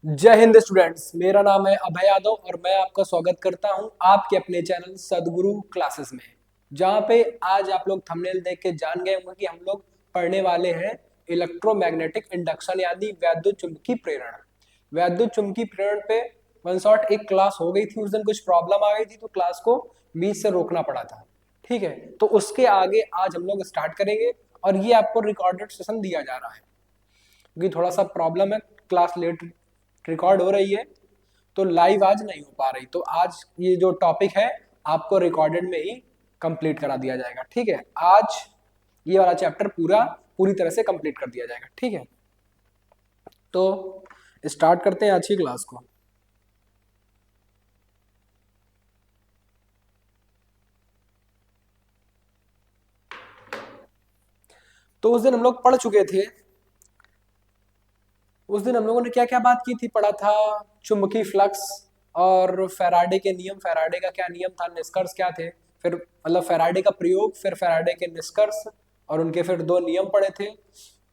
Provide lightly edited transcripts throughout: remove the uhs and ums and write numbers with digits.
जय हिंद स्टूडेंट्स। मेरा नाम है अभय यादव और मैं आपका स्वागत करता हूं आपके अपने चैनल सदगुरु क्लासेस में, जहां पे आज आप लोग थंबनेल देख के जान गए होंगे कि हम लोग पढ़ने वाले हैं इलेक्ट्रोमैग्नेटिक इंडक्शन यानी वैद्युत चुंबकीय प्रेरण। वैद्युत चुंबकीय प्रेरण पे वन शॉट एक क्लास हो गई थी, उस दिन कुछ प्रॉब्लम आ गई थी तो क्लास को बीच से रोकना पड़ा था। ठीक है, तो उसके आगे आज हम लोग स्टार्ट करेंगे और ये आपको रिकॉर्डेड सेशन दिया जा रहा है क्योंकि थोड़ा सा प्रॉब्लम है, क्लास लेट रिकॉर्ड हो रही है तो लाइव आज नहीं हो पा रही। तो आज ये जो टॉपिक है आपको रिकॉर्डेड में ही कंप्लीट करा दिया जाएगा। ठीक है, आज ये वाला चैप्टर पूरी तरह से कंप्लीट कर दिया जाएगा। ठीक है, तो स्टार्ट करते हैं आज की क्लास को। तो उस दिन हम लोग पढ़ चुके थे, उस दिन हम लोगों ने क्या क्या बात की थी, पढ़ा था चुंबकीय फ्लक्स और फैराडे के नियम, फैराडे का क्या नियम था, निष्कर्ष क्या थे, फिर मतलब फैराडे का प्रयोग, फिर फैराडे के निष्कर्ष और उनके फिर दो नियम पढ़े थे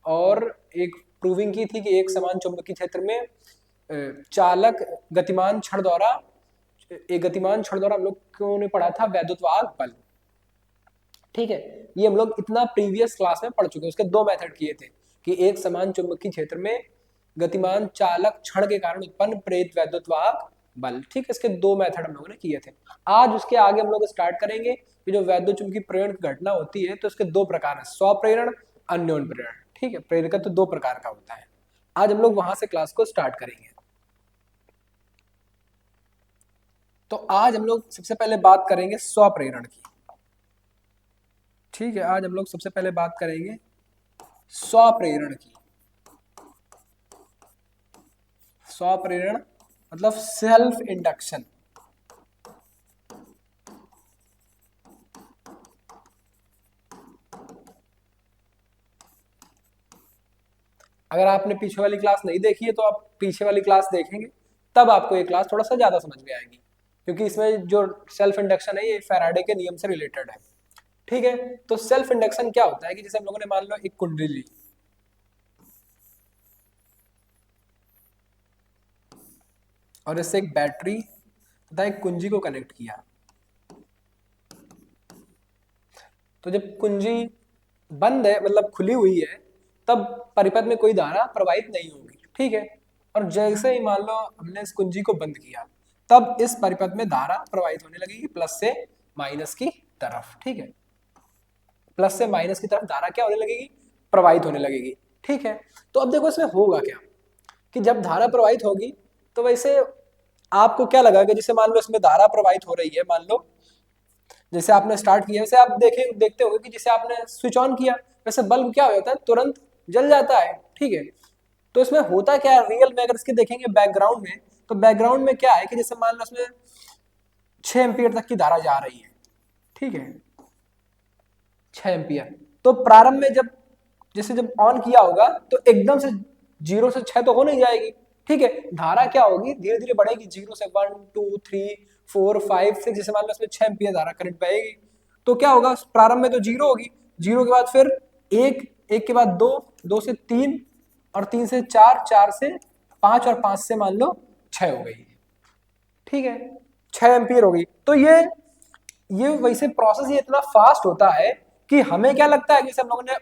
और एक प्रूविंग की थी कि एक समान चुंबकीय क्षेत्र में चालक गतिमान क्षण द्वारा एक गतिमान क्षण द्वारा हम लोग ने पढ़ा था वैद्युत वाहक बल। ठीक है, ये हम लोग इतना प्रीवियस क्लास में पढ़ चुके हैं। उसके दो मेथड किए थे कि एक समान चुंबकीय क्षेत्र में गतिमान चालक क्षण के कारण उत्पन्न प्रेरित वैद्युत वाहक बल। ठीक है, इसके दो मेथड हम लोगों ने किए थे। आज उसके आगे हम लोग स्टार्ट करेंगे कि जो वैद्युत चुंबकीय प्रेरण की घटना होती है तो इसके दो प्रकार है, स्वप्रेरण, अन्योन प्रेरण। ठीक है, प्रेरकत्व तो दो प्रकार का होता है। आज हम लोग वहां से क्लास को स्टार्ट करेंगे। तो आज हम लोग सबसे पहले बात करेंगे स्वप्रेरण की। ठीक है, आज हम लोग सबसे पहले बात करेंगे स्वप्रेरण की। स्वप्रेरण मतलब सेल्फ इंडक्शन। अगर आपने पीछे वाली क्लास नहीं देखी है तो आप पीछे वाली क्लास देखेंगे तब आपको ये क्लास थोड़ा सा ज्यादा समझ में आएगी, क्योंकि इसमें जो सेल्फ इंडक्शन है ये फैराडे के नियम से रिलेटेड है। ठीक है, तो सेल्फ इंडक्शन क्या होता है कि जैसे हम लोगों ने मान लो एक कुंडली ली और इससे एक बैटरी तथा एक कुंजी को कनेक्ट किया, तो जब कुंजी बंद है मतलब खुली हुई है तब परिपथ में कोई धारा प्रवाहित नहीं होगी। ठीक है, और जैसे ही मान लो हमने इस कुंजी को बंद किया तब इस परिपथ में धारा प्रवाहित होने लगेगी प्लस से माइनस की तरफ। ठीक है, प्लस से माइनस की तरफ धारा क्या होने लगेगी, प्रवाहित होने लगेगी। ठीक है, तो अब देखो इसमें होगा क्या कि जब धारा प्रवाहित होगी तो वैसे आपको क्या लगा कि जैसे मान लो इसमें धारा प्रवाहित हो रही है, मान लो जैसे आपने स्टार्ट किया वैसे आप देखते होंगे कि जैसे आपने स्विच ऑन किया वैसे बल्ब क्या हो जाता है, तुरंत जल जाता है। ठीक है, तो इसमें होता क्या है रियल में, अगर इसके देखेंगे बैकग्राउंड में तो बैकग्राउंड में क्या है कि जैसे मान लो इसमें 6 एम्पियर तक की धारा जा रही है। ठीक है, 6 एम्पियर, तो प्रारंभ में जब जैसे जब ऑन किया होगा तो एकदम से 0 से 6 तो हो नहीं जाएगी। ठीक है, धारा क्या होगी, धीरे धीरे बढ़ेगी, 0 से 1 2 3 4 5 6, जैसे मान लो इसमें 6 एम्पियर धारा करंट बहेगी तो क्या होगा, प्रारंभ में तो 0 होगी, 0 के बाद फिर 1, 1 के बाद 2, 2 से 3 और 3 से 4, 4 से 5 और 5 से मान लो 6 हो गई। ठीक है, 6 एम्पियर हो गई। तो ये वैसे प्रोसेस ये इतना फास्ट होता है कि हमें क्या लगता है कि जैसे हम लोगों ने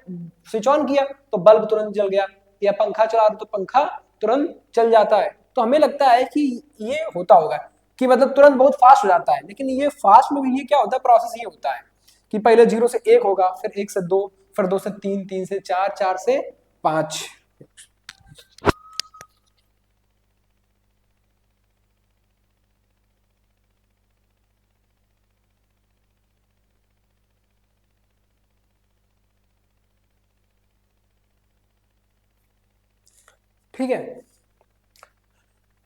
स्विच ऑन किया तो बल्ब तुरंत जल गया, या पंखा चला तो पंखा तुरंत चल जाता है, तो हमें लगता है कि ये होता होगा कि मतलब तुरंत बहुत फास्ट हो जाता है। लेकिन ये फास्ट में भी ये क्या होता है, प्रोसेस ये होता है कि पहले 0 से 1 होगा, फिर 1 से 2, फिर 2 से 3, 3 से 4, 4 से 5। ठीक है,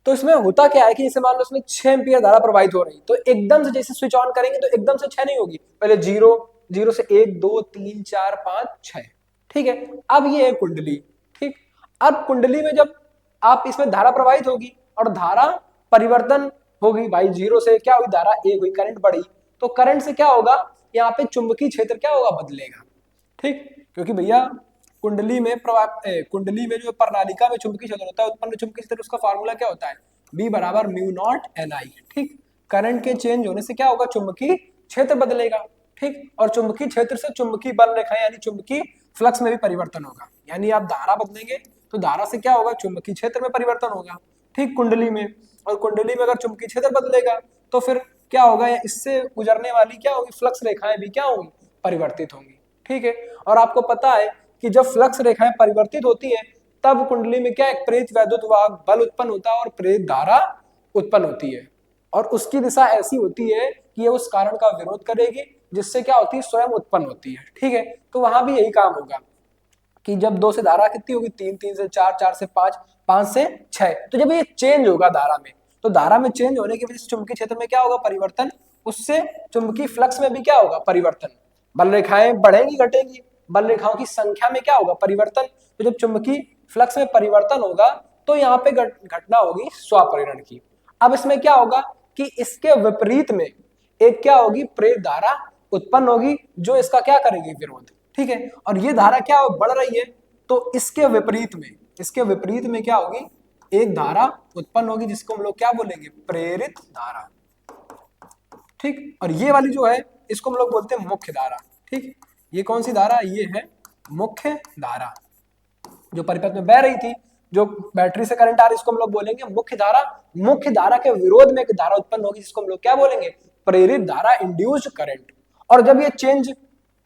तो इसमें होता क्या है कि जैसे मान लो इसमें 6 एम्पियर धारा प्रवाहित हो रही, तो एकदम से जैसे स्विच ऑन करेंगे तो एकदम से 6 नहीं होगी, पहले 0, 0 से 1 2 3 4 5 6। ठीक है, अब ये है कुंडली। ठीक, अब कुंडली में जब आप इसमें धारा प्रवाहित होगी और धारा परिवर्तन होगी, भाई 0 से क्या हुई, धारा 1 हुई, करंट बढ़ी, तो करंट से क्या होगा, यहाँ पे चुंबकीय क्षेत्र क्या होगा, बदलेगा। ठीक, क्योंकि भैया कुंडली में कुंडली में जो प्रणालिका में चुंबकीय क्षेत्र होता है, उत्पन्न चुंबकीय क्षेत्र, उसका फार्मूला क्या होता है? B बराबर म्यू नॉट NI। ठीक, करंट के चेंज होने से क्या होगा? चुंबकीय क्षेत्र बदलेगा। ठीक, और चुंबकीय क्षेत्र से चुंबकीय बल रेखा यानी चुंबकीय फ्लक्स में भी परिवर्तन होगा। यानी आप धारा बदलेंगे तो धारा से क्या होगा? चुंबकीय क्षेत्र में परिवर्तन होगा। ठीक, कुंडली में, और कुंडली में अगर चुंबकीय क्षेत्र बदलेगा तो फिर क्या होगा? इससे गुजरने वाली क्या होगी? फ्लक्स रेखाएं भी क्या होंगी? परिवर्तित होंगी। ठीक है, और आपको पता है कि जब फ्लक्स रेखाएं परिवर्तित होती है तब कुंडली में क्या? एक प्रेरित वैद्युत वाहक बल उत्पन्न होता है और प्रेरित धारा उत्पन्न होती है, और उसकी दिशा ऐसी होती है कि ये उस कारण का विरोध करेगी जिससे क्या होती है? स्वयं उत्पन्न होती है। ठीक है, तो वहां भी यही काम होगा कि जब 2 से धारा कितनी होगी? 3, 3 से 4, 4 से 5, 5 से 6, तो जब ये चेंज होगा धारा में, तो धारा में चेंज होने की वजह से चुंबकीय क्षेत्र में क्या होगा? परिवर्तन, उससे चुंबकीय फ्लक्स में भी क्या होगा? परिवर्तन। बल रेखाएं बढ़ेंगी घटेंगी, बल रेखाओं की संख्या में क्या होगा? परिवर्तन। तो जब चुंबकीय फ्लक्स में परिवर्तन होगा तो यहाँ पे घटना होगी स्वप्रेरण की। अब इसमें क्या होगा कि इसके विपरीत में एक क्या होगी? प्रेरित धारा उत्पन्न होगी जो इसका क्या करेगी? विरोध। ठीक है, और ये धारा क्या बढ़ रही है, तो इसके विपरीत में क्या होगी? एक धारा उत्पन्न होगी जिसको हम लोग क्या बोलेंगे? प्रेरित धारा। ठीक, और ये वाली जो है इसको हम लोग बोलते हैं मुख्य धारा। ठीक, ये कौन सी धारा? ये है मुख्य धारा, जो परिपथ में बह रही थी, जो बैटरी से करंट आ रही है, इसको हम लोग बोलेंगे मुख्य धारा। मुख्य धारा के विरोध में एक धारा उत्पन्न होगी जिसको हम लोग क्या बोलेंगे? प्रेरित धारा, इंड्यूस्ड करंट। और जब ये चेंज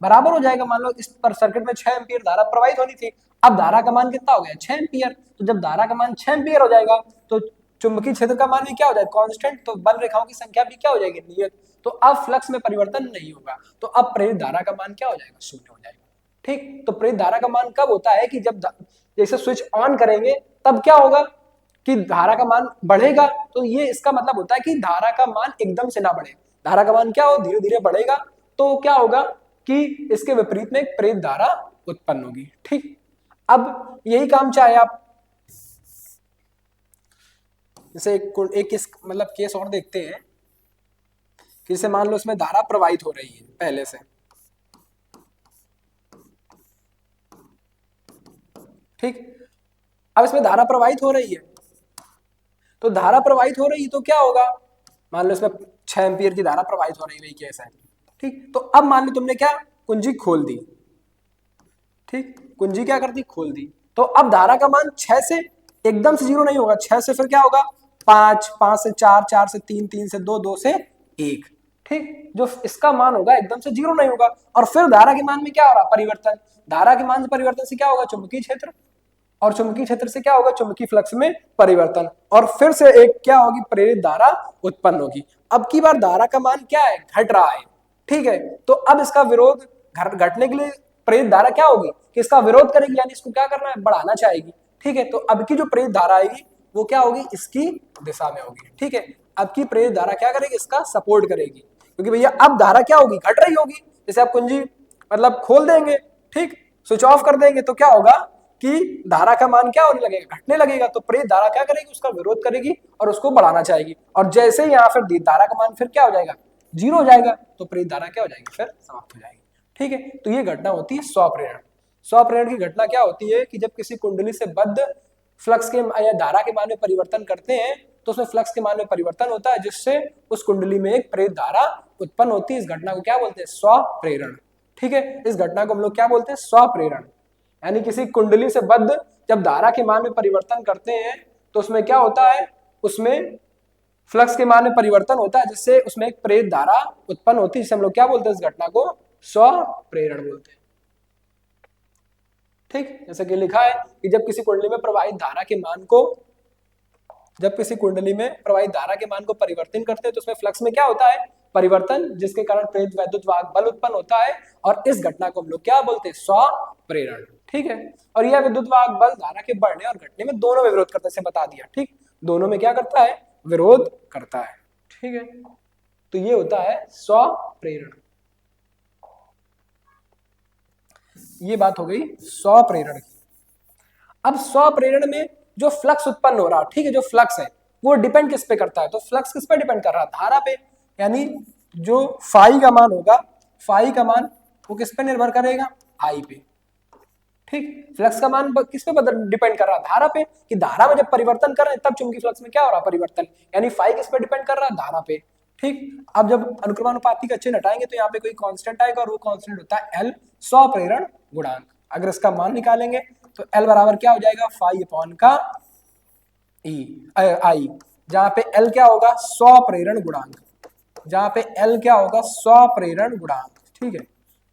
बराबर हो जाएगा, मान लो इस पर सर्किट में 6 एम्पीयर धारा प्रवाहित होनी थी, अब धारा का मान कितना हो गया? 6 एम्पीयर। तो जब धारा का मान 6 एम्पीयर हो जाएगा तो चुंबकीय क्षेत्र का मान भी क्या हो जाएगा? कांस्टेंट। तो बल रेखाओं की संख्या भी क्या हो जाएगी? नियत। तो अब फ्लक्स में परिवर्तन नहीं होगा, तो अब प्रेरित धारा का मान क्या हो जाएगा? 0 हो जाएगा। ठीक, तो प्रेरित धारा का मान कब होता है? कि जब जैसे स्विच ऑन करेंगे तब क्या होगा कि धारा का मान बढ़ेगा, तो ये इसका मतलब होता है कि धारा का मान एकदम से ना बढ़े, धारा का मान क्या हो? धीरे धीरे बढ़ेगा। तो क्या होगा कि इसके विपरीत में एक प्रेरित धारा उत्पन्न होगी। ठीक, अब यही काम चाहे आप जैसे एक मतलब केस और देखते हैं कि जैसे मान लो इसमें धारा प्रवाहित हो रही है पहले से। ठीक, अब इसमें धारा प्रवाहित हो रही है, तो धारा प्रवाहित हो रही है तो क्या होगा? मान लो इसमें 6 एम्पीयर की धारा प्रवाहित हो रही है, वही केस है। ठीक, तो अब मान लो तुमने क्या कुंजी खोल दी। ठीक, कुंजी क्या कर दी? खोल दी। तो अब धारा का मान 6 से एकदम से 0 नहीं होगा, 6 से फिर क्या होगा? 5, 5 से 4, 4 से 3, 3 से 2, 2 से 1। ठीक, जो इसका मान होगा एकदम से 0 नहीं होगा। और फिर धारा के मान में क्या हो रहा? परिवर्तन। धारा के मान में परिवर्तन से क्या होगा? चुंबकीय क्षेत्र, और चुंबकीय क्षेत्र से क्या होगा? चुंबकीय फ्लक्स में परिवर्तन, और फिर से एक क्या होगी? प्रेरित धारा उत्पन्न होगी। अब की बार धारा का मान क्या है? घट रहा है। ठीक है, तो अब इसका विरोध घटने के लिए प्रेरित धारा क्या होगी? कि इसका विरोध करेगी, यानी इसको क्या करना है? बढ़ाना चाहेगी। ठीक है, तो अब की जो प्रेरित धारा आएगी वो क्या होगी? इसकी दिशा में होगी। ठीक है, अब की प्रेरित धारा क्या करेगी? इसका सपोर्ट करेगी, क्योंकि भैया अब धारा क्या होगी? घट रही होगी। जैसे आप कुंजी मतलब खोल देंगे, ठीक, स्विच ऑफ कर देंगे, तो क्या होगा कि धारा का मान क्या होने लगेगा? घटने लगेगा। तो प्रेरित धारा क्या करेगी? उसका विरोध करेगी और उसको बढ़ाना चाहेगी, और जैसे ही यहाँ फिर धारा का मान फिर क्या हो जाएगा? 0 हो जाएगा, तो प्रेरित धारा क्या हो जाएगी? फिर समाप्त हो जाएगी। ठीक है, तो ये घटना होती है स्वप्रेरण। स्वप्रेरण की घटना क्या होती है कि जब किसी कुंडली से बद्ध फ्लक्स के या धारा के मान में परिवर्तन करते हैं तो उसमें फ्लक्स के मान में परिवर्तन होता है, जिससे उस कुंडली में एक प्रेरित धारा उत्पन्न होती है। इस घटना को क्या बोलते हैं? स्वप्रेरण। ठीक है, इस घटना को हम लोग क्या बोलते हैं? स्वप्रेरण। यानी किसी कुंडली से बद्ध जब धारा के मान में परिवर्तन करते हैं तो उसमें क्या होता है? उसमें फ्लक्स के मान में परिवर्तन होता है, जिससे उसमें एक प्रेरित धारा उत्पन्न होती है, जिसे हम लोग क्या बोलते हैं? इस घटना को स्वप्रेरण बोलते हैं। ठीक, जैसे कि लिखा है कि जब किसी कुंडली में प्रवाहित धारा के मान को परिवर्तन करते हैं तो उसमें फ्लक्स में क्या होता है? परिवर्तन, जिसके कारण प्रेरित वैद्युत वाहक बल उत्पन्न होता है, और इस घटना को हम लोग क्या बोलते हैं? स्वप्रेरण। ठीक है, और यह विद्युत वाहक बल धारा के बढ़ने और घटने में दोनों में विरोध करता है, इसे बता दिया। ठीक, दोनों में क्या करता है? विरोध करता है। ठीक है, तो ये होता है स्वप्रेरण। ये बात हो गई स्वप्रेरण की। अब स्वप्रेरण में जो फ्लक्स उत्पन्न हो रहा, ठीक है, जो फ्लक्स है वो डिपेंड किस पे करता है? तो फ्लक्स किस पे डिपेंड कर रहा है? धारा पे। यानी जो फाई का मान होगा, फाई का मान वो किस पे निर्भर करेगा? आई पे। ठीक, फ्लक्स का मान किस पे डिपेंड कर रहा है? धारा पे, कि धारा में जब परिवर्तन कर रहे हैं तब चुंबकीय फ्लक्स में क्या हो रहा है? परिवर्तन। यानी फाई किस पे डिपेंड कर रहा है? धारा पे। ठीक, अब जब अनुक्रमानुपाती का चिन्ह हटाएंगे तो यहाँ पे कोई कांस्टेंट आएगा और वो कांस्टेंट होता है एल, स्वप्रेरण गुणांक। अगर इसका मान निकालेंगे तो एल बराबर क्या हो जाएगा? फाई अपॉन का ई आई, जहां पे एल क्या होगा? स्वप्रेरण गुणांक। जहां पे एल क्या होगा? स्वप्रेरण गुणांक। ठीक है,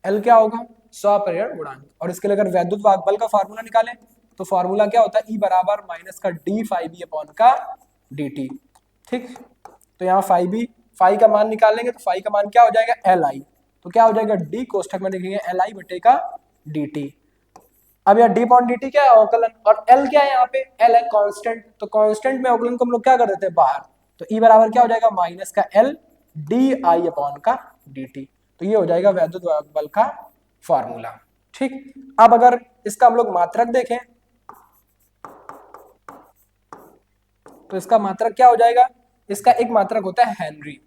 एल क्या होगा? स्वप्रेरण गुणांक। और इसके लिए अगर वैद्युत वाहक बल का फार्मूला निकालें तो फार्मूला क्या होता है? ई बराबर माइनस का डी फाई बी अपॉन का डी टी। ठीक, तो यहाँ फाई बी, फाई का मान निकालेंगे तो फाई का मान क्या हो जाएगा? L I. तो क्या हो जाएगा? डी कोष्ठक में लिखेंगे एल आई बटे का डी टी। अब यहाँ डी अपॉन डी टी क्या है? अवकलन। और एल क्या है? यहाँ पे एल है कांस्टेंट, तो कांस्टेंट में अवकलन को हम लोग क्या कर देते हैं? बाहर। तो ई बराबर क्या हो जाएगा? माइनस का एल डी आई अपॉन का डी टी। तो ये हो जाएगा वैद्युत बल का फॉर्मूला। ठीक, अब अगर इसका हम लोग मात्रक देखें तो इसका मात्रक क्या हो जाएगा? इसका एक मात्रक होता है हेनरी।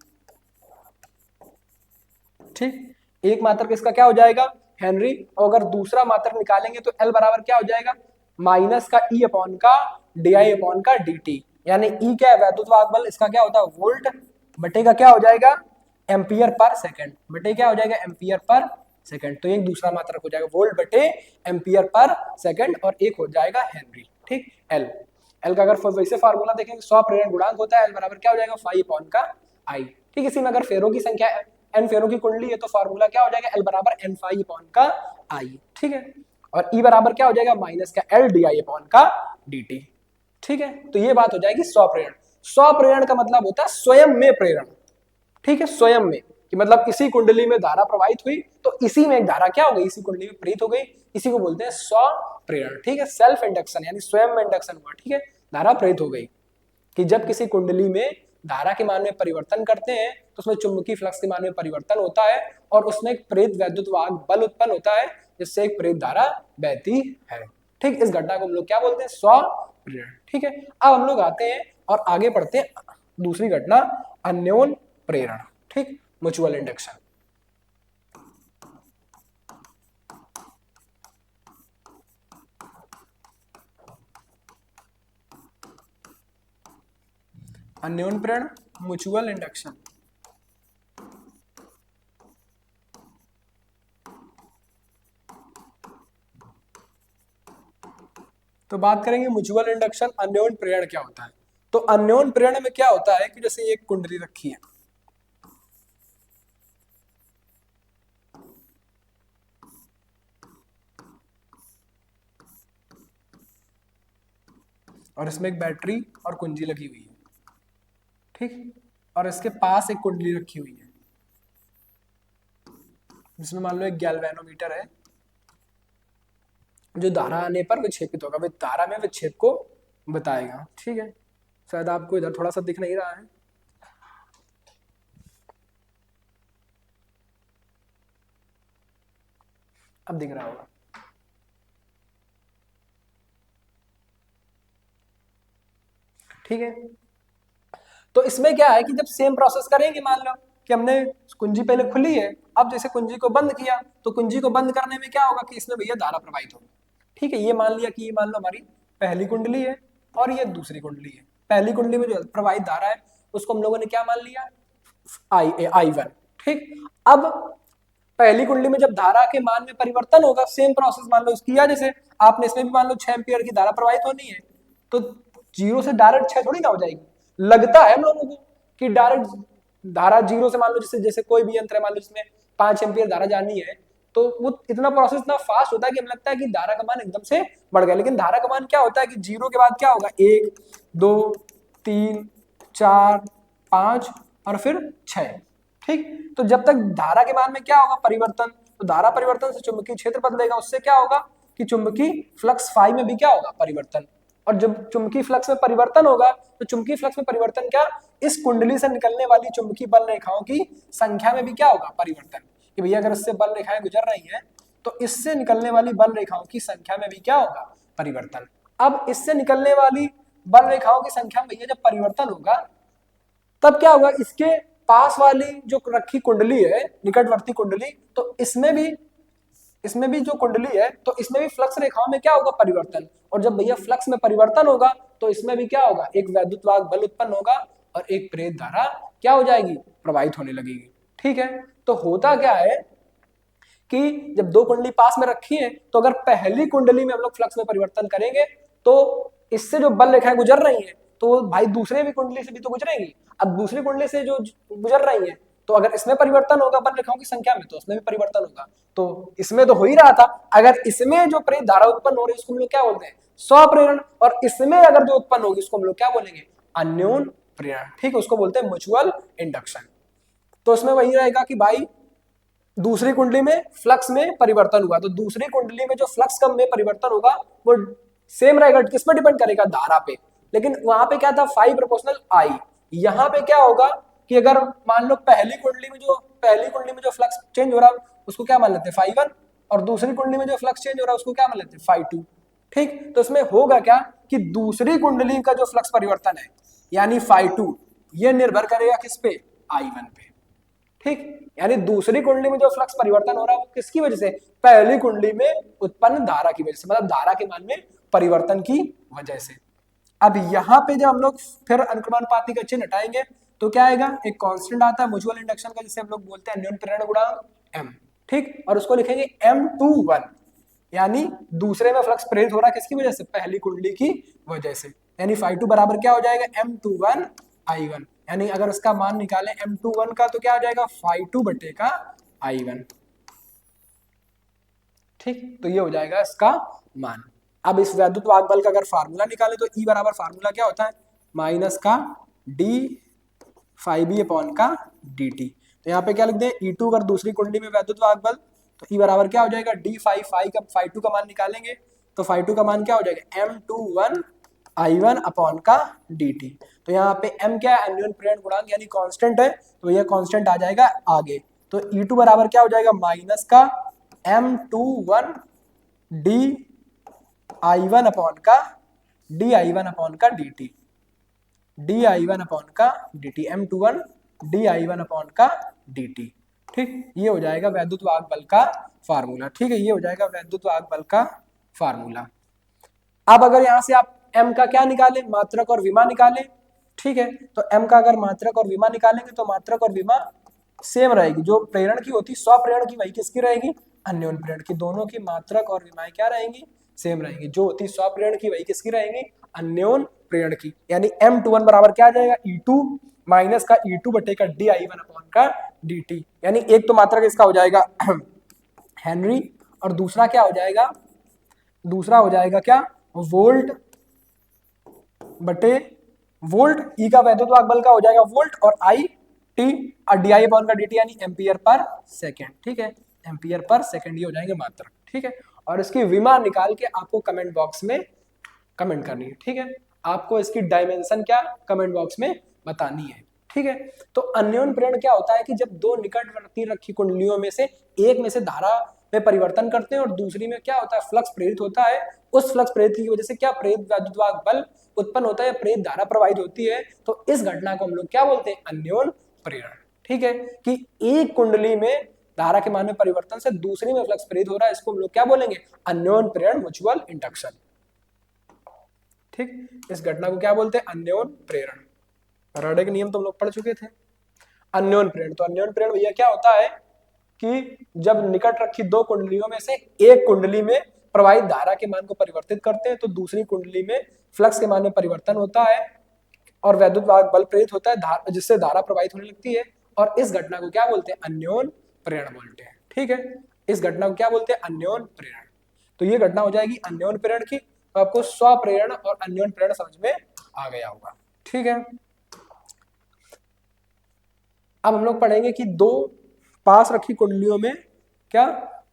ठीक, एक मात्रक इसका क्या हो जाएगा? हेनरी। और अगर दूसरा मात्रक निकालेंगे तो एल बराबर क्या हो जाएगा? माइनस का ई अपॉन का डी आई अपॉन का डी टी। यानी ई क्या है? वैद्युत वाहक बल। इसका क्या होता है? वोल्ट बटे का क्या हो जाएगा? Ampere per second. बटे क्या हो जाएगा? Ampere per second. तो एक दूसरा मात्रक हो जाएगा वोल्ट बटे एम्पियर पर सेकंड, और एक हो जाएगा हेनरी। ठीक, एल, एल का अगर वैसे फार्मूला देखेंगे स्वप्रेरण गुणांक होता है एल बराबर क्या हो जाएगा? फाई अपॉन का आई। ठीक, इसी में अगर फेरों की संख्या एन फेरों की कुंडली है तो फार्मूला क्या हो जाएगा? एल बराबर एन फाई अपॉन का आई। ठीक है, और ई बराबर क्या हो जाएगा? माइनस का एल डी आई अपॉन का डी टी। ठीक है, तो ये बात हो जाएगी स्वप्रेरण। स्वप्रेरण का मतलब होता है स्वयं में प्रेरण। ठीक है, स्वयं में, कि मतलब इसी कुंडली में धारा प्रवाहित हुई तो इसी में एक धारा क्या हो गई? इसी कुंडली में प्रेरित हो गई। इसी को बोलते हैं स्वप्रेरण। ठीक है, सेल्फ इंडक्शन, यानी स्वयं में इंडक्शन हुआ। ठीक है, धारा प्रेरित हो गई। कि जब किसी कुंडली में धारा के मान में परिवर्तन करते हैं तो उसमें चुंबकीय फ्लक्स के मान में परिवर्तन होता है और उसमें एक प्रेरित वैद्युत वाहक बल उत्पन्न होता है जिससे एक प्रेरित धारा बहती है। ठीक, इस घटना को हम लोग क्या बोलते हैं? स्वप्रेरण। ठीक है, अब हम लोग आते हैं और आगे पढ़ते हैं दूसरी घटना, अन्योन प्रेरण। ठीक, म्यूचुअल इंडक्शन। अन्योन प्रेरण, म्यूचुअल इंडक्शन। तो बात करेंगे म्यूचुअल इंडक्शन, अन्योन प्रेरण क्या होता है। तो अन्योन प्रेरण में क्या होता है कि जैसे एक कुंडली रखी है, और इसमें एक बैटरी और कुंजी लगी हुई है। ठीक, और इसके पास एक कुंडली रखी हुई है जिसमें मान लो एक गैल्वेनोमीटर है जो धारा आने पर विक्षेपित होगा, धारा में विक्षेप को बताएगा। ठीक है, शायद आपको इधर थोड़ा सा दिख नहीं रहा है। अब दिख रहा होगा। ठीक है, तो इसमें क्या है कि जब सेम प्रोसेस करेंगे, मान लो कि हमने कुंजी पहले खुली है, अब जैसे कुंजी को बंद किया तो कुंजी को बंद करने में क्या होगा कि इसमें भैया धारा प्रवाहित होगी। ठीक है, ये मान लिया कि ये मान लो हमारी पहली कुंडली है और ये दूसरी कुंडली है। पहली कुंडली में जो प्रवाहित धारा है उसको हम लोगों ने क्या मान लिया? I one. ठीक, अब पहली कुंडली में जब धारा के मान में परिवर्तन होगा, सेम प्रोसेस मान लो किया, जैसे आपने इसमें भी मान लो 6 एम्पियर की धारा प्रवाहित होनी है, तो जीरो से डायरेक्ट 6 थोड़ी ना हो जाएगी। लगता है हम लोगों को कि डायरेक्ट धारा जीरो से, मान लो जैसे जैसे कोई भी यंत्र है, मान लो जिसमें 5 एम्पियर धारा जानी है, तो वो इतना प्रोसेस इतना फास्ट होता है कि हमें लगता है कि धारा का मान एकदम से बढ़ गया। लेकिन धारा का मान क्या होता है कि जीरो के बाद क्या होगा? 1 2 3 4 5 और फिर 6। ठीक, तो जब तक धारा के मान में क्या होगा? परिवर्तन। तो धारा परिवर्तन से चुंबकीय क्षेत्र बदलेगा, उससे क्या होगा कि चुंबकीय फ्लक्स फाई में भी क्या होगा? परिवर्तन। और जब चुंबकीय फ्लक्स में परिवर्तन होगा तो चुंबकीय फ्लक्स में परिवर्तन क्या? इस कुंडली से निकलने वाली चुंबकीय बल रेखाओं की संख्या में भी क्या होगा? परिवर्तन। कि भैया अगर इससे बल रेखाएं गुजर रही हैं तो इससे निकलने वाली बल रेखाओं की संख्या में भी क्या होगा? परिवर्तन। अब इससे निकलने वाली बल रेखाओं की संख्या में भैया जब परिवर्तन होगा तब क्या होगा? इसके पास वाली जो रखी कुंडली है, निकटवर्ती कुंडली, तो इसमें भी इसमें भी जो कुंडली है तो इसमें भी फ्लक्स रेखाओं में क्या होगा, परिवर्तन। और जब भैया फ्लक्स में परिवर्तन होगा तो इसमें भी क्या होगा, एक वैद्युत वाहक बल उत्पन्न होगा और एक प्रेरित धारा क्या हो जाएगी, प्रवाहित होने लगेगी। ठीक है, तो होता क्या है कि जब दो कुंडली पास में रखी है तो अगर पहली कुंडली में हम लोग फ्लक्स में परिवर्तन करेंगे तो इससे जो बल रेखाएं गुजर रही हैं तो भाई दूसरे भी कुंडली से भी तो गुजरेंगी। अब दूसरी कुंडली से जो गुजर रही है तो अगर इसमें परिवर्तन होगा बल रेखाओं की संख्या में तो उसमें भी परिवर्तन होगा। तो इसमें तो हो ही रहा था, अगर इसमें जो प्रेरित धारा उत्पन्न हो रही है उसको हम लोग क्या बोलते हैं, स्वप्रेरण। और इसमें अगर जो उत्पन्न होगी उसको हम लोग क्या बोलेंगे, अन्योन प्रेरण। ठीक है, उसको बोलते हैं म्यूचुअल इंडक्शन। तो इसमें वही रहेगा कि भाई दूसरी कुंडली में फ्लक्स में परिवर्तन हुआ तो दूसरी कुंडली में जो फ्लक्स कम में परिवर्तन होगा वो सेम रहेगा, किस पर डिपेंड करेगा, धारा पे। लेकिन वहां पे क्या था, 5 प्रोपोर्शनल आई। यहाँ पे क्या होगा कि अगर मान लो पहली कुंडली में जो फ्लक्स चेंज हो रहा है उसको क्या मान लेते हैं, 5 1। और दूसरी कुंडली में जो फ्लक्स चेंज हो रहा है उसको क्या मान लेते हैं, 5 2। ठीक, तो इसमें होगा क्या कि दूसरी कुंडली का जो फ्लक्स परिवर्तन है यानी 5 2 ये निर्भर करेगा किस पे, I1 पे। ठीक, यानी दूसरी कुंडली में जो फ्लक्स परिवर्तन हो रहा है वो किसकी वजह से, पहली कुंडली में उत्पन्न धारा की वजह से, मतलब धारा के मान में परिवर्तन की वजह से। अब यहां पे जब हम लोग फिर अनुक्रमानुपाती का चिन्ह हटाएंगे तो क्या आएगा, एक कांस्टेंट आता है म्यूचुअल इंडक्शन का जिसे हम लोग बोलते हैं अन्योन्य प्रेरण गुणांक m। ठीक, और उसको लिखेंगे M21, यानी दूसरे में फ्लक्स प्रेरित हो रहा है किसकी वजह से, पहली कुंडली की वजह से। यानी φ2 बराबर क्या हो जाएगा, M21 I1। यानी अगर इसका मान निकालें M21 का तो क्या हो जाएगा, φ2 बटे का I1। ठीक, तो ये हो जाएगा इसका मान। अब इस वैद्युत वाहक बल का अगर फार्मूला निकाले तो E बराबर फार्मूला क्या होता है, माइनस का डी फाइव बी अपॉन का डी टी। तो यहाँ पे क्या लिख दें, E2 अगर दूसरी कुंडली में वैद्युत वाहक बल तो E बराबर क्या हो जाएगा, डी फाइव फाइव टू का मान निकालेंगे तो φ2 का मान क्या हो जाएगा, M21 I1 अपॉन का dt। तो यहाँ पे m क्या है, अन्योन्य प्रेरण गुणांक यानी कांस्टेंट है, तो यह कांस्टेंट आ जाएगा आगे। तो E2 बराबर क्या हो जाएगा, माइनस का M21 d I1 अपॉन का di1 अपॉन का dt, di1 अपॉन का dt, M21 di1 अपॉन का dt। ठीक, ये हो जाएगा वैद्युत वाहक बल का फार्मूला। ठीक है, ये हो जाएगा वैद्युत वाहक बल का फार्मूला। अब अगर यहां से आप m का क्या निकालें, मात्रक और विमा निकालें। ठीक है, तो m का अगर मात्रक और विमा निकालेंगे तो मात्रक और विमा सेम रहेगी, जो प्रेरण की होती स्वप्रेरण की वही किसकी रहेगी, अन्योन्य प्रेरण की। दोनों की मात्रक और विमाएं क्या रहेंगी, सेम रहेंगी। जो होती स्वप्रेरण की वही किसकी रहेंगी, अन्योन्य प्रेरण की। यानी M21 बराबर क्या आ जाएगा, E2 माइनस का E2 बटे का di1 अपॉन का dt। यानी एक तो मात्रक इसका हो जाएगा हेनरी और दूसरा क्या हो जाएगा, दूसरा हो जाएगा क्या, वोल्ट बटे वोल्ट। ई का वैद्युत वाहक बल का हो जाएगा वोल्ट और आई टी और डी आई अपॉन का डी टी यानी एम्पियर पर सेकेंड। ठीक है, एम्पियर पर सेकेंड ये हो जाएंगे मात्रक। ठीक है, और इसकी विमा निकाल के आपको कमेंट बॉक्स में कमेंट करनी है। ठीक है, आपको इसकी डायमेंशन क्या कमेंट बॉक्स में बतानी है। ठीक है, तो अन्योन्य प्रेरण क्या होता है कि जब दो निकटवर्ती रखी कुंडलियों में से एक में से धारा में परिवर्तन करते हैं और दूसरी में क्या होता है, फ्लक्स प्रेरित होता है। उस फ्लक्स प्रेरित की वजह से क्या प्रेरित वैद्युत वाहक बल उत्पन्न होता है, प्रेरित धारा प्रवाहित होती है। तो इस घटना को हम लोग क्या बोलते हैं, अन्योन्य प्रेरण। ठीक है, कि एक कुंडली में धारा के मान में परिवर्तन से दूसरी में फ्लक्स प्रेरित हो रहा है, इसको हम लोग क्या बोलेंगे, अन्योन्य प्रेरण म्यूचुअल इंडक्शन। ठीक, इस घटना को क्या बोलते हैं, अन्योन्य प्रेरण। फैराडे के नियम तो हम लोग पढ़ चुके थे। अन्योन्य प्रेरण, तो अन्योन्य प्रेरण भैया क्या होता है कि जब निकट रखी दो कुंडलियों में से एक कुंडली में प्रवाहित धारा के मान को परिवर्तित करते हैं तो दूसरी कुंडली में फ्लक्स के मान में परिवर्तन होता है और वैद्युत वाहक बल प्रेरित होता है जिससे धारा प्रवाहित होने लगती है। और इस घटना को क्या बोलते हैं, अन्योन्य प्रेरण बोलते हैं। ठीक है, इस घटना को क्या बोलते हैं, अन्योन्य प्रेरण। तो ये घटना हो जाएगी अन्योन्य प्रेरण की। तो आपको स्वप्रेरण और अन्योन्य प्रेरण समझ में आ गया होगा। ठीक है, अब हम लोग पढ़ेंगे कि दो पास रखी कुंडलियों में क्या,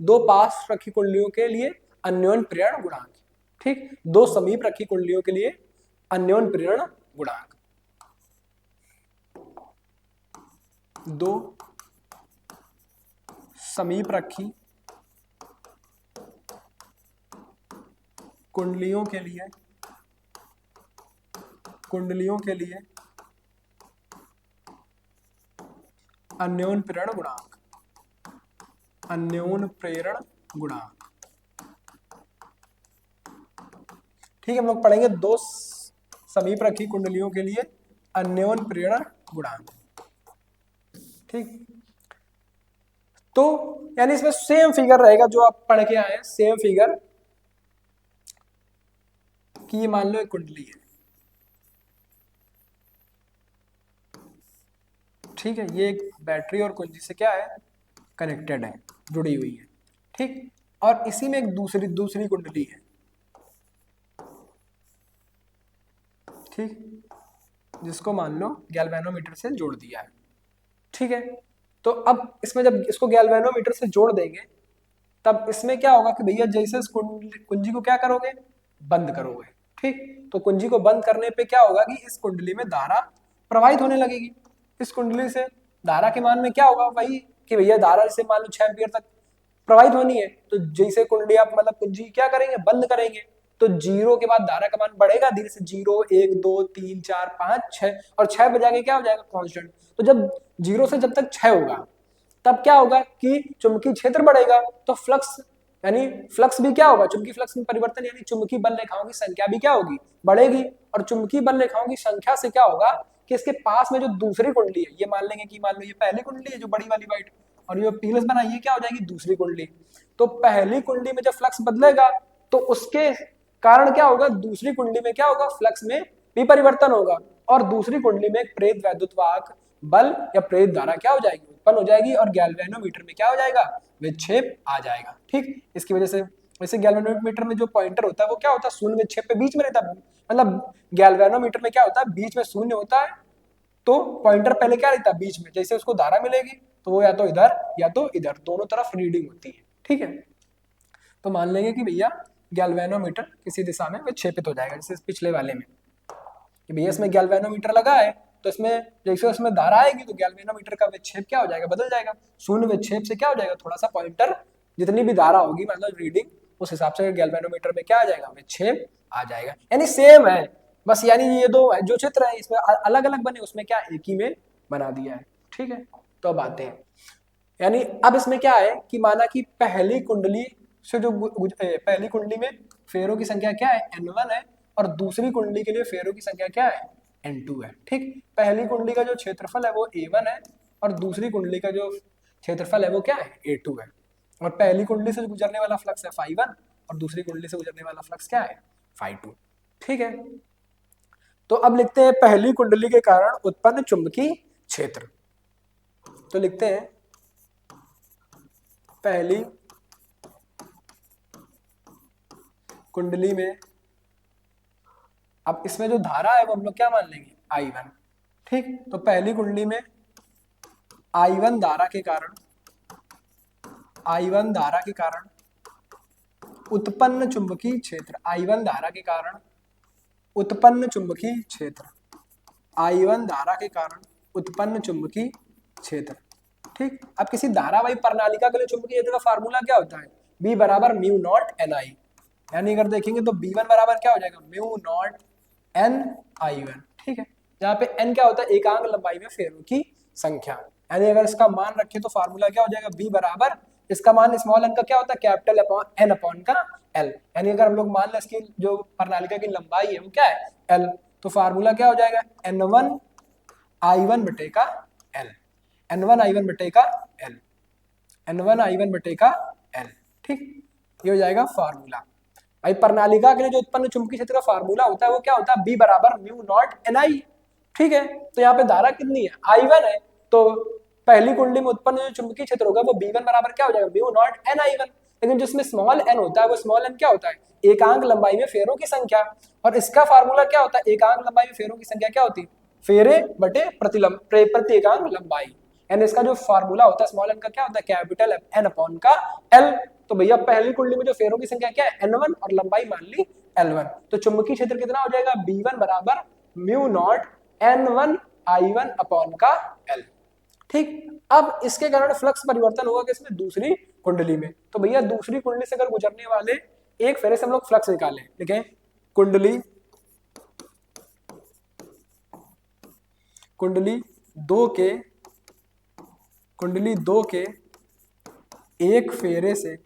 दो पास रखी कुंडलियों के लिए अन्योन्य प्रेरण गुणांक। ठीक, दो समीप रखी कुंडलियों के लिए अन्योन्य प्रेरण गुणांक। दो समीप रखी कुंडलियों के लिए अन्योन्य प्रेरण गुणांक, अन्योन्य प्रेरण गुणांक। ठीक है, हम लोग पढ़ेंगे दो समीप रखी कुंडलियों के लिए अन्योन प्रेरण गुणांक। ठीक, तो यानी इसमें सेम फिगर रहेगा जो आप पढ़ के आए हैं, सेम फिगर कि ये मान लो एक कुंडली है। ठीक है, ये एक बैटरी और कुंजी से क्या है, कनेक्टेड है, जुड़ी हुई है। ठीक, और इसी में एक दूसरी दूसरी कुंडली है। ठीक, जिसको मान लो गैल्वेनोमीटर से जोड़ दिया है। ठीक है, तो अब इसमें जब इसको गैल्वेनोमीटर से जोड़ देंगे तब इसमें क्या होगा कि भैया जैसे इस कुंजी को क्या करोगे, बंद करोगे। ठीक, तो कुंजी को बंद करने पे क्या होगा कि इस कुंडली में धारा प्रवाहित होने लगेगी। इस कुंडली से धारा के मान में क्या होगा, वही कि भैया धारा जैसे मान लो 6 एम्पियर तक प्रवाहित होनी है, तो जैसे कुंडली आप मतलब कुंजी क्या करेंगे, बंद करेंगे, तो जीरो के बाद धारा का मान बढ़ेगा धीरे से, 0 1 2 3 4 5 6, और 6 पे जाके क्या हो जाएगा, कांस्टेंट। तो जब जीरो से जब तक 6 होगा तब क्या होगा कि चुंबकीय क्षेत्र बढ़ेगा, तो फ्लक्स यानी फ्लक्स भी क्या होगा, चुंबकीय फ्लक्स में परिवर्तन यानी चुंबकीय बल रेखाओं की संख्या भी क्या होगी, बढ़ेगी। और चुंबकीय बल रेखाओं की संख्या से क्या होगा कि इसके पास में जो दूसरी कुंडली है, ये मान लेंगे कि मान लो ये पहली कुंडली है जो बड़ी वाली वाइट, और ये पीलस बनाई है क्या हो जाएगी, दूसरी कुंडली। तो पहली कुंडली में जब फ्लक्स बदलेगा तो उसके कारण क्या होगा, दूसरी कुंडली में क्या होगा, फ्लक्स में भी परिवर्तन होगा, और दूसरी कुंडली में एक प्रेरित वैद्युत वाहक बल या प्रेरित धारा क्या हो जाएगी, उत्पन्न हो जाएगी, और गैल्वेनोमीटर में क्या हो जाएगा, विक्षेप आ जाएगा। ठीक, इसकी वजह से वैसे गैल्वेनोमीटर में जो पॉइंटर होता है वो क्या होता है, शून्य विक्षेप पे बीच में रहता है। मतलब गैल्वेनोमीटर में क्या होता है, बीच में शून्य होता है, तो पॉइंटर पहले क्या रहता है, बीच में। जैसे उसको धारा मिलेगी तो वो या तो इधर या तो इधर, दोनों तरफ रीडिंग होती है। ठीक है, तो मान लेंगे कि भैया गैल्वेनोमीटर किसी दिशा में विक्षेपित हो जाएगा, जैसे पिछले वाले में कि भैया इसमें गैल्वेनोमीटर लगा है, तो इसमें जैसे उसमें धारा आएगी तो गैल्वेनोमीटर का विक्षेप क्या हो जाएगा, बदल जाएगा। शून्य विक्षेप से क्या हो जाएगा, थोड़ा सा पॉइंटर जितनी भी धारा होगी मतलब रीडिंग, उस हिसाब से गैल्वेनोमीटर में क्या आ जाएगा, विक्षेप आ जाएगा। यानी सेम है, बस यानी ये दो जो चित्र है इसमें अलग अलग बने, उसमें क्या एक ही में बना दिया है। ठीक है, तो अब आते हैं, यानी अब इसमें क्या है कि माना कि पहली कुंडली से जो पहली कुंडली में फेरों की संख्या क्या है, N1 है, और दूसरी कुंडली के लिए फेरों की संख्या क्या है, N2 है। ठीक, पहली कुंडली का जो क्षेत्रफल है वो A1 है, और दूसरी कुंडली का जो क्षेत्रफल है वो क्या है, A2 है, और पहली कुंडली से गुजरने वाला फ्लक्स है φ1, और दूसरी कुंडली से गुजरने वाला फ्लक्स क्या है, φ2। ठीक है, तो अब लिखते हैं पहली कुंडली के कारण उत्पन्न चुंबकीय क्षेत्र। तो लिखते हैं पहली कुंडली में, अब इसमें जो धारा है वो हम लोग क्या मान लेंगे, I1। ठीक, तो पहली कुंडली में I1 धारा के कारण, I1 धारा के कारण उत्पन्न चुंबकीय क्षेत्र, I1 धारा के कारण उत्पन्न चुंबकीय क्षेत्र, I1 धारा के कारण उत्पन्न चुंबकीय क्षेत्र। ठीक, अब किसी धारावाही प्रणालिका के लिए चुंबकीय क्षेत्र का फार्मूला क्या होता है, B बराबर म्यू नॉट NI, यानी अगर देखेंगे तो B1 बराबर क्या हो जाएगा, म्यू नॉट NI1। ठीक है, जहाँ पे N क्या होता है, एकांक लंबाई में फेरों की संख्या, यानी अगर इसका मान रखें तो फार्मूला क्या हो जाएगा, B बराबर इसका मान स्मॉल n का क्या होता है, कैपिटल N अपॉन का L, यानी अगर हम लोग मान लें इसकी जो प्रणालिका की लंबाई है वो क्या है, L, तो फार्मूला क्या हो जाएगा, N1 I1 बटे का L, N1 I1 बटे का L, N1 I1 बटे का L। ठीक, ये हो जाएगा फार्मूला। भाई प्रणालिका के लिए जो उत्पन्न चुंबकीय क्षेत्र का फार्मूला होता है वो क्या होता है, B बराबर म्यू नॉट NI। ठीक है, तो यहाँ पे धारा कितनी है, I1 है, तो पहली कुंडली में उत्पन्न जो चुंबकीय क्षेत्र होगा वो B1 बराबर क्या हो जाएगा, म्यू नॉट NI1। लेकिन जिसमें स्मॉल n होता है वो स्मॉल n क्या होता है, एकांक लंबाई में फेरों की संख्या, और इसका फार्मूला क्या होता है, एकांक लंबाई में फेरों की संख्या क्या होती है, फेरे बटे प्रति एकांक लंबाई, यानी इसका जो फार्मूला होता है स्मॉल n का क्या होता है, कैपिटल N अपॉन का L। तो भैया पहली कुंडली में जो फेरों की संख्या क्या है, N1, और लंबाई मान ली L1, तो चुंबकीय क्षेत्र कितना हो जाएगा, B1 बराबर mu naught N1 I1 upon का L। ठीक, अब इसके कारण फ्लक्स परिवर्तन होगा किसमें, दूसरी कुंडली में। तो भैया दूसरी कुंडली से अगर गुजरने वाले एक फेरे से हम लोग फ्लक्स निकालें, देखें कुंडली कुंडली दो के एक फेरे से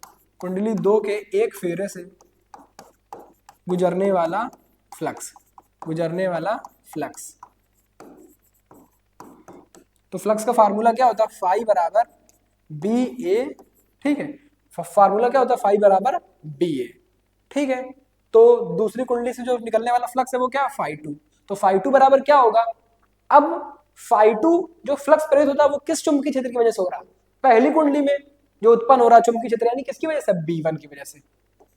कुंडली 2 के एक फेरे से गुजरने वाला फ्लक्स, गुजरने वाला फ्लक्स। तो फ्लक्स का फार्मूला क्या होता है, फाई बराबर बी ए, ठीक है। फार्मूला क्या होता है, फाई बराबर बी ए, ठीक है। तो दूसरी कुंडली से जो निकलने वाला फ्लक्स है वो क्या है, फाई टू। तो फाई टू बराबर क्या होगा, अब फाई टू जो फ्लक्स प्रेरित होता है वो किस चुंबकीय क्षेत्र की वजह से हो रहा है, पहली कुंडली में जो उत्पन्न हो रहा है चुंबकीय क्षेत्र यानी किसकी वजह से, B1 की वजह से,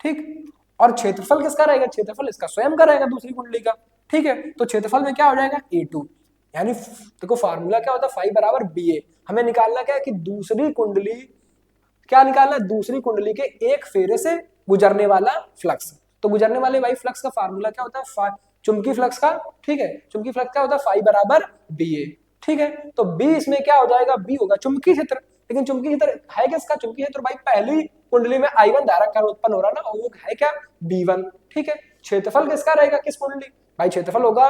ठीक। और क्षेत्रफल किसका रहेगा, क्षेत्रफल इसका स्वयं का रहेगा दूसरी कुंडली का, ठीक है। तो क्षेत्रफल में क्या हो जाएगा, A2, यानी देखो फार्मूला क्या होता है, फाई बराबर BA। हमें निकालना क्या है कि दूसरी कुंडली, क्या निकालना है, दूसरी कुंडली के एक फेरे से गुजरने वाला फ्लक्स। तो गुजरने वाले भाई फ्लक्स का फार्मूला क्या होता है, चुंबकीय फ्लक्स का, ठीक है, चुंबकीय फ्लक्स क्या होता है, फाई बराबर BA, ठीक है। तो B इसमें क्या हो जाएगा, B होगा चुंबकीय क्षेत्र, लेकिन चुंबकीय क्षेत्र है किसका, चुंबकीय क्षेत्र भाई पहली कुंडली में I1 धारा का उत्पन्न हो रहा ना, वो है क्या, B1, ठीक है। क्षेत्रफल किसका रहेगा, किस कुंडली, भाई क्षेत्रफल होगा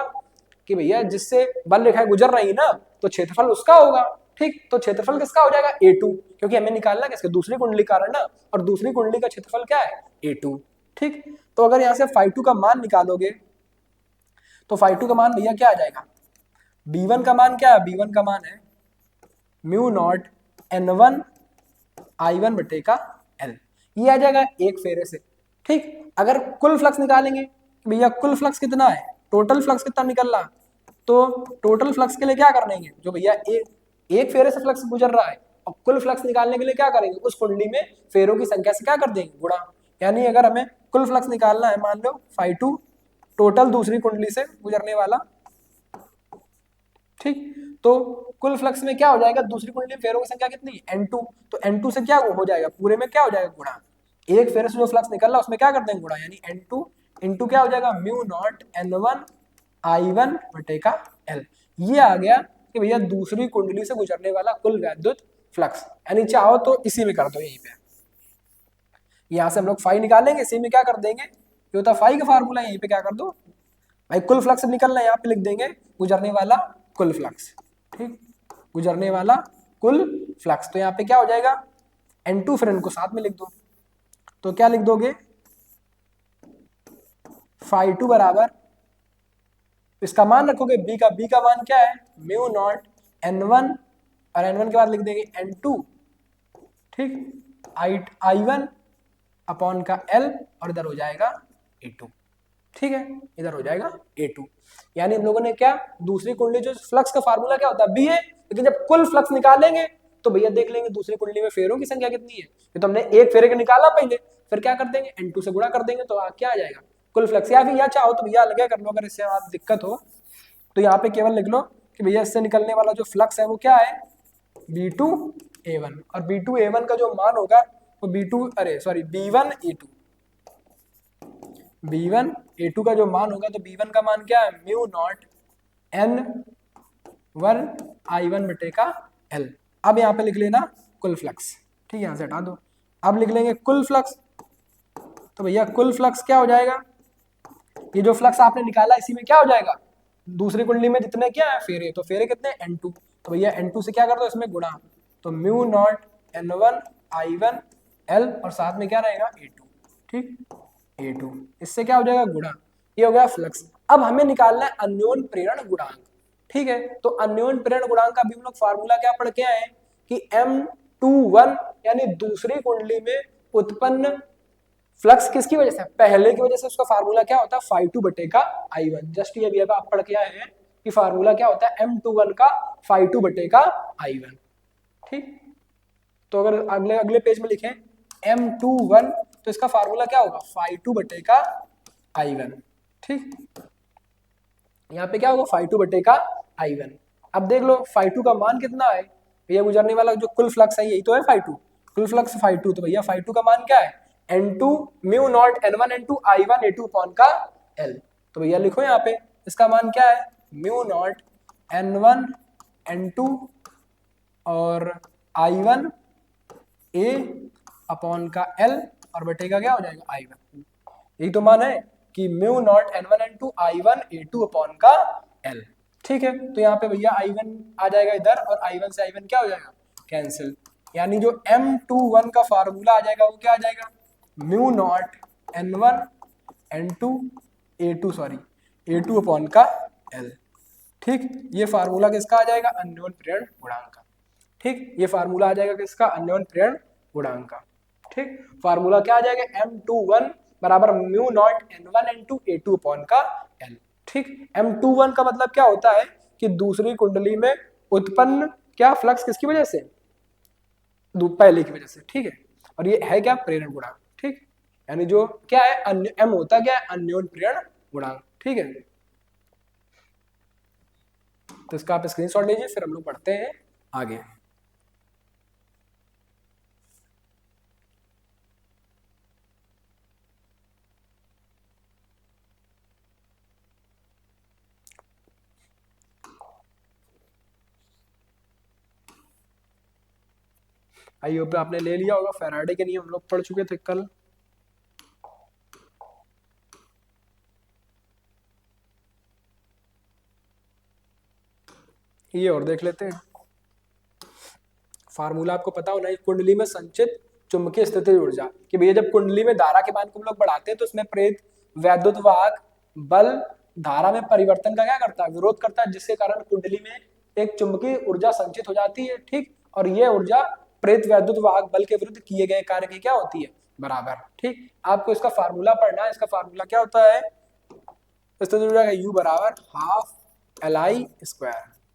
कि भैया जिससे बल रेखाएं गुजर रही ना, तो क्षेत्रफल उसका होगा, ठीक। तो क्षेत्रफल किसका हो जाएगा, A2, क्योंकि हमें निकालना किसके, दूसरी कुंडली कारण ना, और दूसरी कुंडली का क्षेत्रफल क्या है, A2, ठीक। तो अगर यहां से फाई टू का मान निकालोगे तो फाई टू का मान भैया क्या आ जाएगा, B1 का मान क्या है, B1 का मान है म्यू नॉट N1 I1 बटे का L, ये आ जाएगा एक फेरे से, ठीक। अगर कुल फ्लक्स निकालेंगे भैया, कुल फ्लक्स कितना है, टोटल फ्लक्स कितना निकल रहा, तो टोटल फ्लक्स के लिए क्या कर लेंगे, जो भैया एक फेरे से फ्लक्स गुजर रहा है, और कुल फ्लक्स निकालने के लिए क्या करेंगे, उस कुंडली में फेरों की संख्या से क्या कर देंगे, गुणा। यानी अगर हमें कुल फ्लक्स निकालना है, मान लो फाई टू टोटल दूसरी कुंडली से गुजरने वाला, ठीक। तो कुल फ्लक्स में क्या हो जाएगा, दूसरी कुंडली में फेरों की संख्या कितनी, N2, तो N2 से क्या हो जाएगा, पूरे में क्या हो जाएगा, गुणा। एक फेरे से जो फ्लक्स निकल रहा है उसमें क्या कर देंगे, गुणा, यानी N2 इंटू क्या हो जाएगा, म्यू नॉट N1 I1 बटे का L। ये आ गया कि भैया दूसरी कुंडली से गुजरने वाला कुल वैद्युत फ्लक्स, यानी चाहो तो इसी में कर दो, यहीं पे यहां से हम लोग फाई निकालेंगे, इसी में क्या कर देंगे, ये होता फाई का फार्मूला, यहीं पे क्या कर दो भाई, कुल फ्लक्स निकलना है, यहाँ पे लिख देंगे गुजरने वाला कुल फ्लक्स, ठीक, गुजरने वाला कुल फ्लक्स। तो यहाँ पे क्या हो जाएगा, N2, फिर इनको साथ में लिख दो, तो क्या लिख दोगे, फाई टू बराबर, इसका मान रखोगे B का मान क्या है, म्यू नॉट N1, और N1 के बाद लिख देंगे N2, ठीक, I1 अपॉन का L, और इधर हो जाएगा A2, ठीक है, इधर हो जाएगा A2। यानी हम लोगों ने क्या, दूसरी कुंडली जो फ्लक्स का फार्मूला क्या होता है, B है, लेकिन जब कुल फ्लक्स निकालेंगे तो भैया देख लेंगे दूसरी कुंडली में फेरों की संख्या कितनी है, ये तो हमने एक फेरे का निकाला पहले, फिर क्या कर देंगे, N2 से गुणा कर देंगे, तो क्या आ जाएगा, कुल फ्लक्स। या फिर या चाहो तो भैया अलग कर लो, अगर इससे आप दिक्कत हो तो यहाँ पे केवल लिख लो कि भैया इससे निकलने वाला जो फ्लक्स है वो क्या है, B2A1, और B2A1 का जो मान होगा वो B1A2 का जो मान होगा, तो B1 का मान क्या है, म्यू नॉट N1 I1 बटे का L। अब यहाँ पे लिख लेना कुल फ्लक्स, ठीक है, यहाँ से हटा दो, अब लिख लेंगे कुल फ्लक्स। तो भैया कुल फ्लक्स क्या हो जाएगा, ये जो फ्लक्स आपने निकाला इसी में क्या हो जाएगा, दूसरी कुंडली में जितने क्या है फेरे, तो फेरे कितने, N2, तो भैया N2 से क्या कर दो, इसमें गुणा, तो mu naught N1 I1 L, और साथ में क्या रहेगा, A2, ठीक, A2, इससे क्या हो जाएगा, गुणा, ये हो गया फ्लक्स। अब हमें निकालना है अन्योन प्रेरण गुणांक, ठीक है। तो अन्योन प्रेरण गुणांक का भी हम लोग फार्मूला क्या पढ़ के आए हैं कि M21, यानी दूसरी कुंडली में उत्पन्न फ्लक्स किसकी वजह से, पहले की वजह से, उसका फार्मूला क्या होता है, फाई टू बटे का I1। जस्ट ये भी अब आप पढ़ के आए हैं कि फार्मूला क्या होता है, M21 का फाई टू बटे का I1, ठीक। तो अगर अगले अगले पेज में लिखें M21, तो इसका फार्मूला क्या होगा, फाई टू बटे का I1, ठीक। यहाँ पे क्या होगा, फाई टू बटे का I1। अब देख लो फाई टू का मान कितना है, भैया गुजरने वाला जो कुल फ्लक्स है यही तो है फाई टू, कुल फ्लक्स फाई टू, तो भैया फाई टू का मान क्या है, N2 mu naught N1 N2 I1 A2 upon का L। तो भैया लिखो यहाँ पे इसका मान क्या है, म्यू नॉट N1 N2 और I1 A अपॉन का L, और बटे का क्या हो जाएगा I1। यही तो मान है कि mu naught N1 N2 I1 A2 upon का L, ठीक है। तो यहाँ पे भैया I1 आ जाएगा इधर, और I1 से I1 क्या हो जाएगा, कैंसिल, यानी जो M21 का फार्मूला आ जाएगा वो क्या आ जाएगा, म्यू नॉट A2 का L। ठीक, ये फार्मूला किसका आ जाएगा, अन्योन प्रेरण गुणांक का। ठीक, ये फार्मूला आ जाएगा किसका, अन्योन प्रेरण गुणांक का। ठीक, फार्मूला क्या आ जाएगा, M21 बराबर म्यू नॉट N1 A2 का L। ठीक, M21 का मतलब क्या होता है कि दूसरी कुंडली में उत्पन्न क्या फ्लक्स किसकी वजह से, पहले की वजह से। ठीक है, और ये है क्या, प्रेरण गुणांक। ठीक, यानी जो क्या है, अन्य M होता क्या है, अन्योन प्रेरण गुणांक। ठीक है, तो इसका आप स्क्रीनशॉट लीजिए, फिर हम लोग पढ़ते हैं आगे। आई होप आपने ले लिया होगा, फैराडे के नियम हम लोग पढ़ चुके थे कल। ये और देख लेते हैं, फार्मूला आपको पता होना है, कुंडली में संचित चुंबकीय स्थितिज ऊर्जा, कि भैया जब कुंडली में धारा के मान को हम लोग बढ़ाते हैं तो उसमें प्रेरित वैद्युत वाहक बल धारा में परिवर्तन का क्या करता है, विरोध करता है, जिसके कारण कुंडली में एक चुंबकीय ऊर्जा संचित हो जाती है। ठीक, और यह ऊर्जा प्रेरित वैद्युत वाहक बल के विरुद्ध किए गए कार्य की क्या होती है, बराबर। ठीक, आपको इसका फार्मूला पढ़ना है, इसका फार्मूला क्या होता है, स्थितिज ऊर्जा का U बराबर हाफ LI²।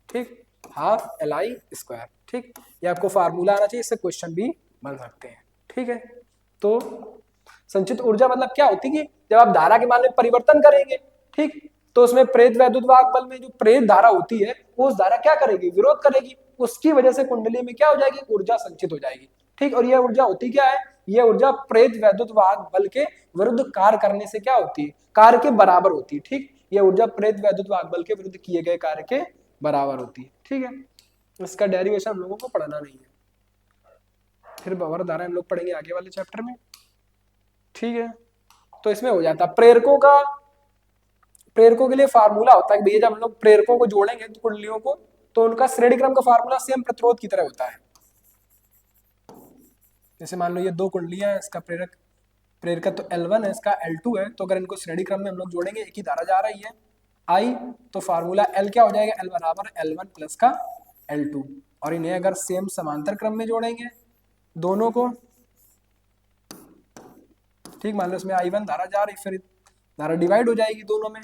ठीक, हाफ LI²। ठीक, ये आपको फार्मूला आना चाहिए, इससे क्वेश्चन भी बन सकते हैं। ठीक है, तो संचित ऊर्जा मतलब क्या होती है कि जब आप धारा के मान में परिवर्तन करेंगे, ठीक, तो उसमें प्रेरित वैद्युत वाहक बल में जो प्रेरित धारा होती है वो उस धारा क्या करेगी, विरोध करेगी, उसकी वजह से कुंडली में क्या हो जाएगी, ऊर्जा संचित हो जाएगी। ठीक, और यह ऊर्जा होती क्या है, यह ऊर्जा प्रेरित वैद्युत वाहक बल के विरुद्ध कार्य करने से क्या होती है, कार्य के बराबर होती है। ठीक, यह ऊर्जा प्रेरित वैद्युत वाहक बल के विरुद्ध किए गए कार्य के बराबर होती है। ठीक है, इसका डेरिवेशन हम लोगों को पढ़ना नहीं है, फिर बवर धारा हम लोग पढ़ेंगे आगे वाले चैप्टर में। ठीक है, तो इसमें हो जाता प्रेरकों के लिए फार्मूला होता है कि भैया जब हम लोग प्रेरकों को जोड़ेंगे तो कुंडलियों को, तो उनका श्रेणी क्रम का फार्मूला सेम प्रतिरोध की तरह होता है। जैसे मान लो ये दो कुंडलियां हैं, इसका प्रेरकत्व L1 है, इसका L2 है, तो अगर इनको श्रेणी क्रम में हम लोग जोड़ेंगे, एक ही धारा जा रही है I, तो फार्मूला L क्या हो जाएगा, L बराबर L1 प्लस का L2। और इन्हें अगर सेम समांतर क्रम में जोड़ेंगे दोनों को, ठीक, मान लो इसमें I1 धारा जा रही, फिर धारा डिवाइड हो जाएगी दोनों में,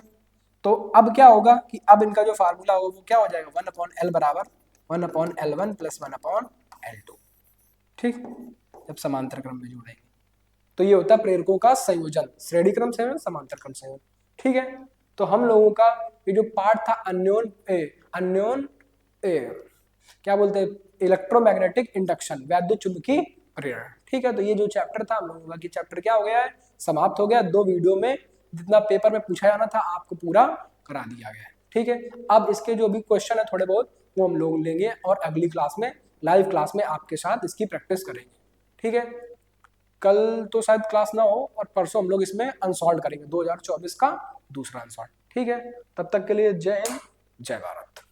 तो अब क्या होगा कि अब इनका जो फार्मूला होगा वो क्या हो जाएगा, 1/L बराबर 1/L1 प्लस 1/L2। ठीक, जब समांतर क्रम में जोड़ेंगे तो ये होता है प्रेरकों का संयोजन, श्रेणी क्रम संयोजन, समांतर क्रम संयोजन। ठीक है, तो हम लोगों का ये जो पार्ट था अन्योन क्या बोलते हैं, इलेक्ट्रोमैग्नेटिक इंडक्शन, वैद्युत चुंबकीय प्रेरण। ठीक है, तो ये जो चैप्टर था हम लोगों का, कि चैप्टर क्या हो गया है, समाप्त हो गया। 2 वीडियो में जितना पेपर में पूछा जाना था आपको पूरा करा दिया गया है। ठीक है, अब इसके जो भी क्वेश्चन है थोड़े बहुत वो हम लोग लेंगे और अगली क्लास में, लाइव क्लास में आपके साथ इसकी प्रैक्टिस करेंगे। ठीक है, कल तो शायद क्लास ना हो, और परसों हम लोग इसमें अनसॉल्व करेंगे 2024 का दूसरा अनसॉल्व। ठीक है, तब तक के लिए जय हिंद, जय भारत।